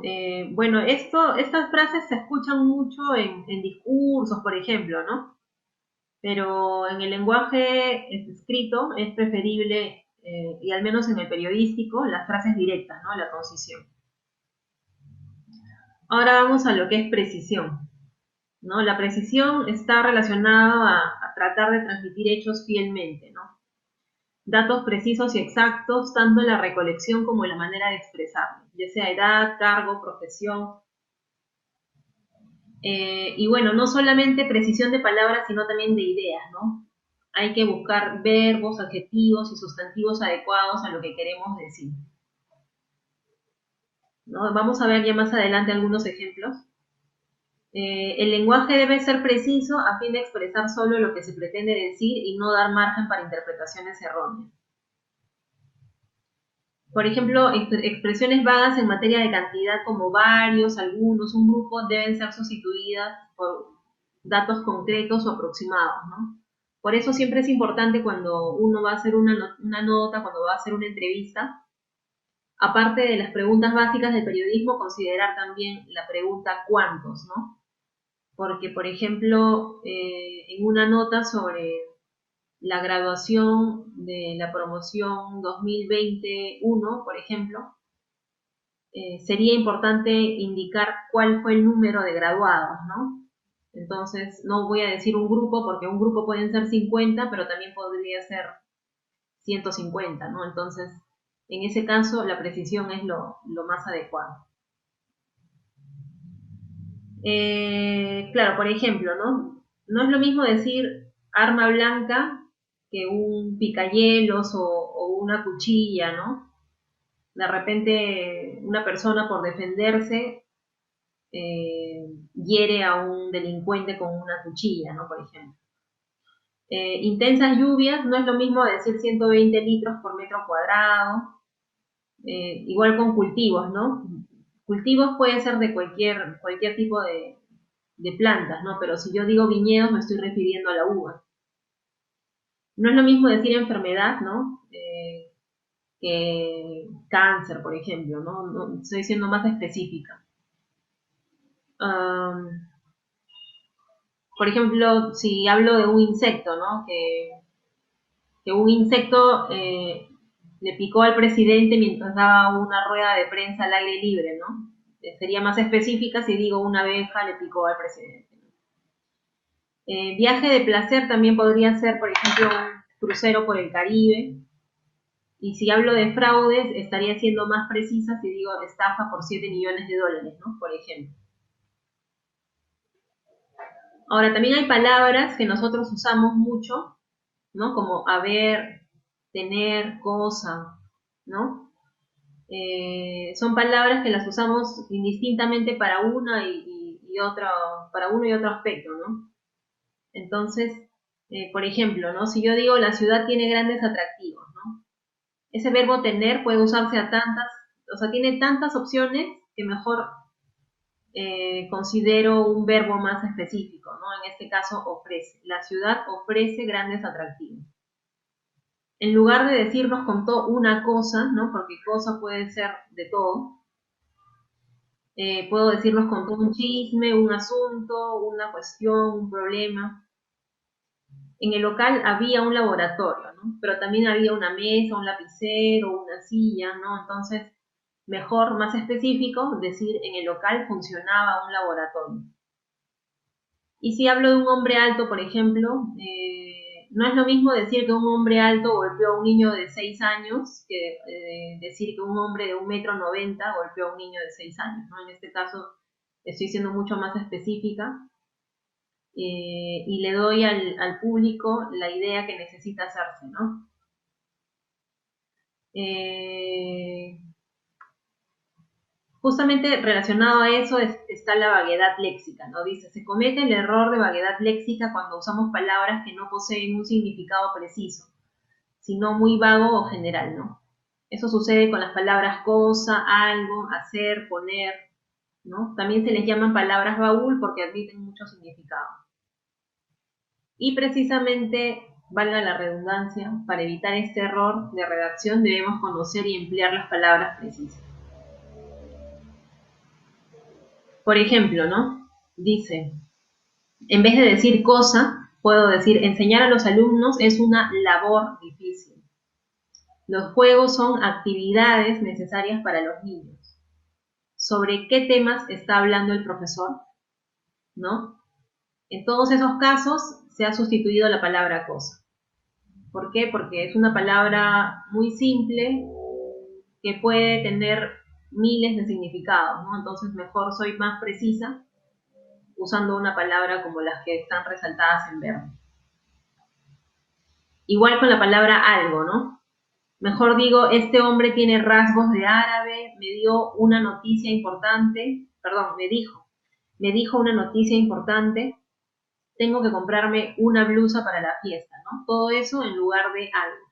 Bueno, estas frases se escuchan mucho en discursos, por ejemplo, ¿no? Pero en el lenguaje escrito es preferible, y al menos en el periodístico, las frases directas, ¿no? La concisión. Ahora vamos a lo que es precisión, ¿no? La precisión está relacionada a tratar de transmitir hechos fielmente, ¿no? Datos precisos y exactos, tanto en la recolección como en la manera de expresarlo, ya sea edad, cargo, profesión. Y bueno, no solamente precisión de palabras, sino también de ideas, ¿no? Hay que buscar verbos, adjetivos y sustantivos adecuados a lo que queremos decir, ¿no? Vamos a ver ya más adelante algunos ejemplos. El lenguaje debe ser preciso a fin de expresar solo lo que se pretende decir y no dar margen para interpretaciones erróneas. Por ejemplo, expresiones vagas en materia de cantidad como varios, algunos, un grupo, deben ser sustituidas por datos concretos o aproximados, ¿no? Por eso siempre es importante cuando uno va a hacer una nota, cuando va a hacer una entrevista, aparte de las preguntas básicas del periodismo, considerar también la pregunta ¿cuántos?, ¿no? Porque, por ejemplo, en una nota sobre la graduación de la promoción 2021, por ejemplo, sería importante indicar cuál fue el número de graduados, ¿no? Entonces, no voy a decir un grupo, porque un grupo pueden ser 50, pero también podría ser 150, ¿no? Entonces, en ese caso, la precisión es lo más adecuado. Claro, por ejemplo, ¿no? No es lo mismo decir arma blanca que un picayelos o una cuchilla, ¿no? De repente una persona por defenderse hiere a un delincuente con una cuchilla, ¿no? Por ejemplo. Intensas lluvias, no es lo mismo decir 120 litros por metro cuadrado, igual con cultivos, ¿no? Cultivos puede ser de cualquier tipo de plantas, ¿no? Pero si yo digo viñedos me estoy refiriendo a la uva. No es lo mismo decir enfermedad, ¿no? Que cáncer, por ejemplo, ¿no? No estoy siendo más específica. Por ejemplo, si hablo de un insecto, ¿no? Que un insecto le picó al presidente mientras daba una rueda de prensa al aire libre, ¿no? Sería más específica si digo una abeja le picó al presidente. Viaje de placer también podría ser, por ejemplo, un crucero por el Caribe. Y si hablo de fraudes, estaría siendo más precisa si digo estafa por 7 millones de dólares, ¿no? Por ejemplo. Ahora, también hay palabras que nosotros usamos mucho, ¿no? Como haber, tener, cosa, ¿no? Son palabras que las usamos indistintamente para una y otra, para uno y otro aspecto, ¿no? Entonces, por ejemplo, ¿no? Si yo digo la ciudad tiene grandes atractivos, ¿no? Ese verbo tener puede usarse a tantas, o sea, tiene tantas opciones que mejor considero un verbo más específico, ¿no? En este caso, ofrece. La ciudad ofrece grandes atractivos. En lugar de decir nos contó una cosa, ¿no? Porque cosa puede ser de todo. Puedo decir nos contó un chisme, un asunto, una cuestión, un problema. En el local había un laboratorio, ¿no? Pero también había una mesa, un lapicero, una silla, ¿no? Entonces, mejor, más específico, decir en el local funcionaba un laboratorio. Y si hablo de un hombre alto, por ejemplo, no es lo mismo decir que un hombre alto golpeó a un niño de 6 años que decir que un hombre de 1,90 m golpeó a un niño de 6 años, ¿no? En este caso estoy siendo mucho más específica y le doy al público la idea que necesita hacerse, ¿no? Justamente relacionado a eso está la vaguedad léxica, ¿no? Dice, se comete el error de vaguedad léxica cuando usamos palabras que no poseen un significado preciso, sino muy vago o general, ¿no? Eso sucede con las palabras cosa, algo, hacer, poner, ¿no? También se les llaman palabras baúl porque admiten mucho significado. Y precisamente, valga la redundancia, para evitar este error de redacción debemos conocer y emplear las palabras precisas. Por ejemplo, ¿no? Dice, en vez de decir cosa, puedo decir, enseñar a los alumnos es una labor difícil. Los juegos son actividades necesarias para los niños. ¿Sobre qué temas está hablando el profesor? ¿No? En todos esos casos se ha sustituido la palabra cosa. ¿Por qué? Porque es una palabra muy simple que puede tener miles de significados, ¿no? Entonces mejor soy más precisa usando una palabra como las que están resaltadas en verde. Igual con la palabra algo, ¿no? Mejor digo, este hombre tiene rasgos de árabe, me dio una noticia importante, perdón, me dijo una noticia importante, tengo que comprarme una blusa para la fiesta, ¿no? Todo eso en lugar de algo.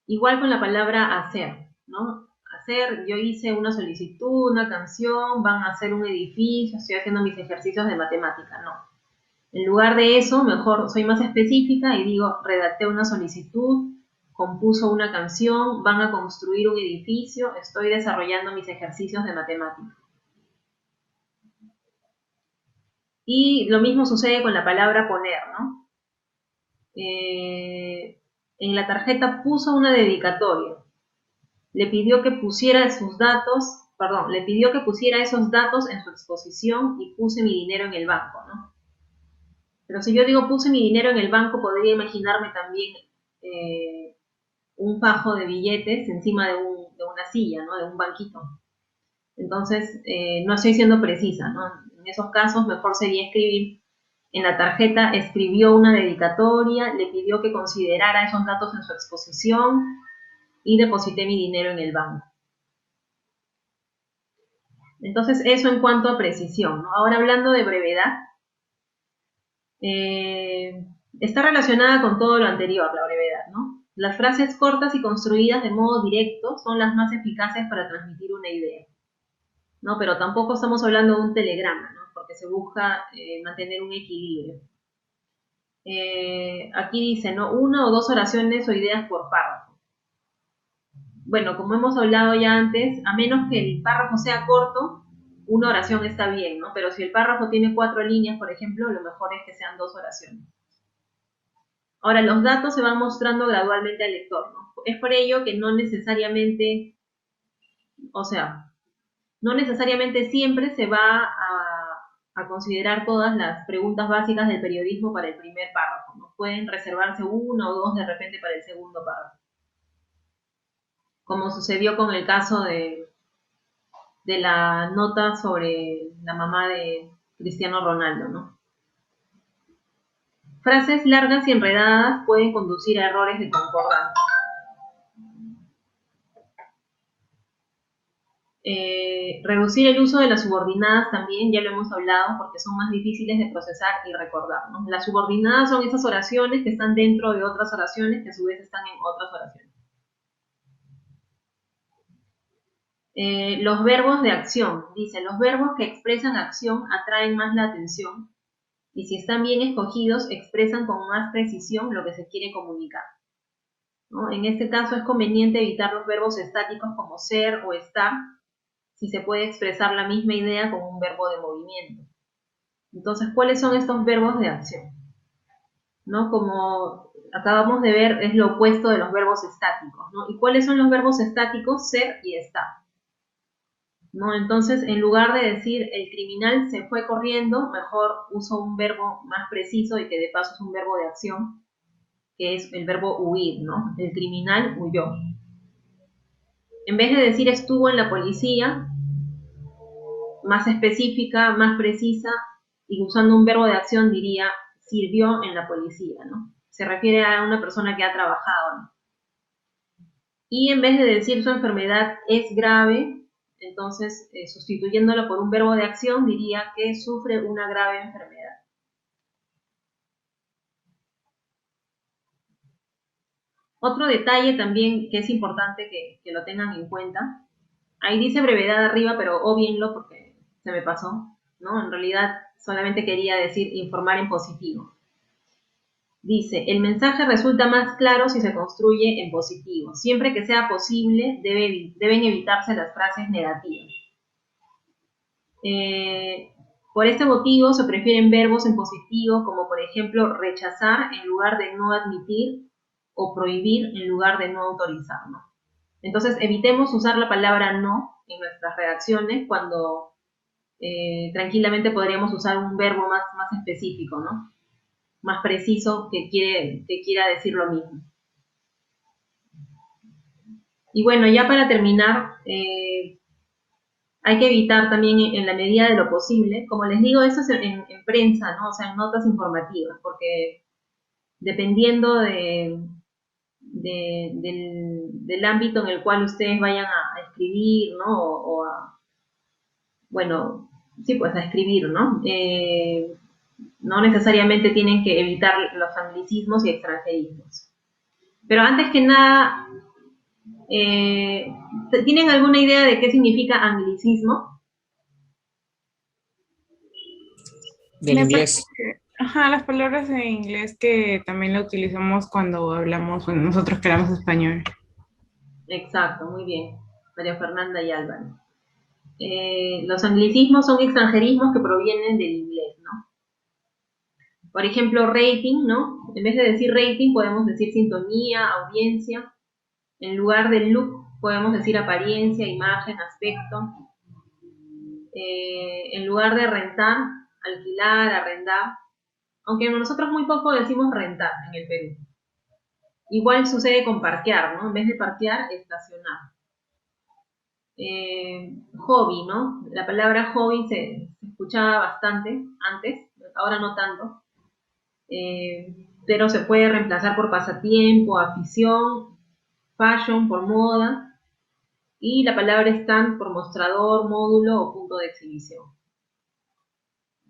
Igual con la palabra hacer, ¿no? Hacer, yo hice una solicitud, una canción, van a hacer un edificio, estoy haciendo mis ejercicios de matemática, no. En lugar de eso, mejor soy más específica y digo, redacté una solicitud, compuso una canción, van a construir un edificio, estoy desarrollando mis ejercicios de matemática. Y lo mismo sucede con la palabra poner, ¿no? En la tarjeta puso una dedicatoria. Le pidió que pusiera esos datos en su exposición y puse mi dinero en el banco, ¿no? Pero si yo digo puse mi dinero en el banco, podría imaginarme también un fajo de billetes encima de una silla, ¿no? De un banquito. Entonces, no estoy siendo precisa, ¿no? En esos casos, mejor sería escribir en la tarjeta, escribió una dedicatoria, le pidió que considerara esos datos en su exposición y deposité mi dinero en el banco. Entonces, eso en cuanto a precisión, ¿no? Ahora, hablando de brevedad, está relacionada con todo lo anterior, la brevedad, ¿no? Las frases cortas y construidas de modo directo son las más eficaces para transmitir una idea, ¿no? Pero tampoco estamos hablando de un telegrama, ¿no? Porque se busca mantener un equilibrio. Aquí dice, ¿no? Una o dos oraciones o ideas por párrafo. Bueno, como hemos hablado ya antes, a menos que el párrafo sea corto, una oración está bien, ¿no? Pero si el párrafo tiene 4 líneas, por ejemplo, lo mejor es que sean 2 oraciones. Ahora, los datos se van mostrando gradualmente al lector, ¿no? Es por ello que no necesariamente siempre se va a considerar todas las preguntas básicas del periodismo para el primer párrafo, ¿no? Pueden reservarse 1 o 2 de repente para el segundo párrafo. Como sucedió con el caso de la nota sobre la mamá de Cristiano Ronaldo, ¿no? Frases largas y enredadas pueden conducir a errores de concordancia. Reducir el uso de las subordinadas también, ya lo hemos hablado, porque son más difíciles de procesar y recordar, ¿no? Las subordinadas son esas oraciones que están dentro de otras oraciones que a su vez están en otras oraciones. Los verbos de acción. Dice, los verbos que expresan acción atraen más la atención y si están bien escogidos expresan con más precisión lo que se quiere comunicar, ¿no? En este caso es conveniente evitar los verbos estáticos como ser o estar, si se puede expresar la misma idea con un verbo de movimiento. Entonces, ¿cuáles son estos verbos de acción? ¿No? Como acabamos de ver, es lo opuesto de los verbos estáticos, ¿no? ¿Y cuáles son los verbos estáticos? Ser y estar, ¿no? Entonces, en lugar de decir el criminal se fue corriendo, mejor uso un verbo más preciso y que de paso es un verbo de acción, que es el verbo huir, ¿no? El criminal huyó. En vez de decir estuvo en la policía, más específica, más precisa, y usando un verbo de acción diría sirvió en la policía, ¿no? se refiere a una persona que ha trabajado, ¿no? Y en vez de decir su enfermedad es grave, entonces sustituyéndolo por un verbo de acción diría que sufre una grave enfermedad. Otro detalle también que es importante que lo tengan en cuenta, ahí dice brevedad arriba, pero obvienlo porque se me pasó, ¿no? En realidad solamente quería decir informar en positivo. Dice, el mensaje resulta más claro si se construye en positivo. Siempre que sea posible, deben evitarse las frases negativas. Por este motivo se prefieren verbos en positivo, como por ejemplo rechazar en lugar de no admitir o prohibir en lugar de no autorizar, ¿no? Entonces evitemos usar la palabra no en nuestras redacciones cuando tranquilamente podríamos usar un verbo más específico, ¿no? Más preciso que quiera decir lo mismo. Y bueno, ya para terminar, hay que evitar también en la medida de lo posible, como les digo, eso es en prensa, ¿no? O sea, en notas informativas, porque dependiendo del ámbito en el cual ustedes vayan a escribir, ¿no? Bueno, sí, pues a escribir, ¿no? No necesariamente tienen que evitar los anglicismos y extranjerismos. Pero antes que nada, ¿tienen alguna idea de qué significa anglicismo? Del inglés. Ajá, las palabras en inglés que también lo utilizamos cuando hablamos, bueno, nosotros que hablamos español. Exacto, muy bien. María Fernanda y Álvaro. Los anglicismos son extranjerismos que provienen del inglés, ¿no? Por ejemplo, rating, ¿no? En vez de decir rating, podemos decir sintonía, audiencia. En lugar de look, podemos decir apariencia, imagen, aspecto. En lugar de rentar, alquilar, arrendar. Aunque nosotros muy poco decimos rentar en el Perú. Igual sucede con parquear, ¿no? En vez de parquear, estacionar. Hobby, ¿no? La palabra hobby se escuchaba bastante antes, ahora no tanto. Pero se puede reemplazar por pasatiempo, afición, fashion por moda, y la palabra stand por mostrador, módulo o punto de exhibición.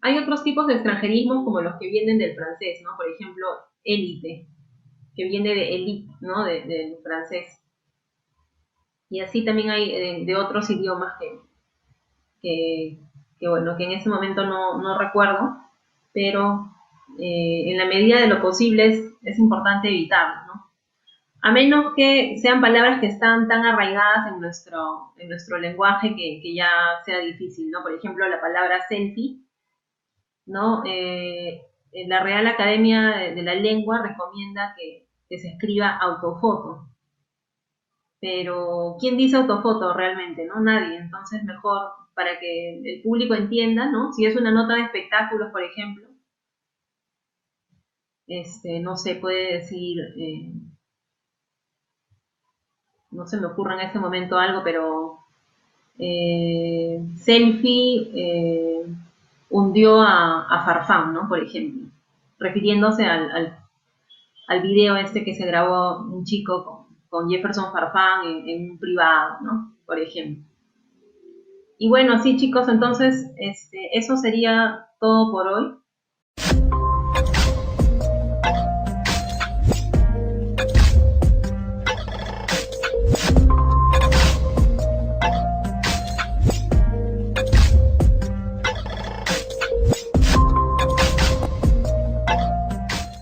Hay otros tipos de extranjerismos como los que vienen del francés, ¿no? Por ejemplo, élite, que viene de élite, ¿no? Del francés. Y así también hay de otros idiomas que bueno, que en ese momento no recuerdo, pero en la medida de lo posible es importante evitarlo, ¿no? A menos que sean palabras que están tan arraigadas en nuestro lenguaje que ya sea difícil, ¿no? Por ejemplo, la palabra selfie, ¿no? La Real Academia de la Lengua recomienda que se escriba autofoto. Pero, ¿quién dice autofoto realmente? ¿No? Nadie. Entonces, mejor para que el público entienda, ¿no? Si es una nota de espectáculos, por ejemplo, no se puede decir, no se me ocurre en este momento algo, pero selfie hundió a Farfán, ¿no? Por ejemplo, refiriéndose al video que se grabó un chico con Jefferson Farfán en un privado, ¿no? Por ejemplo. Y bueno, sí, chicos, entonces eso sería todo por hoy.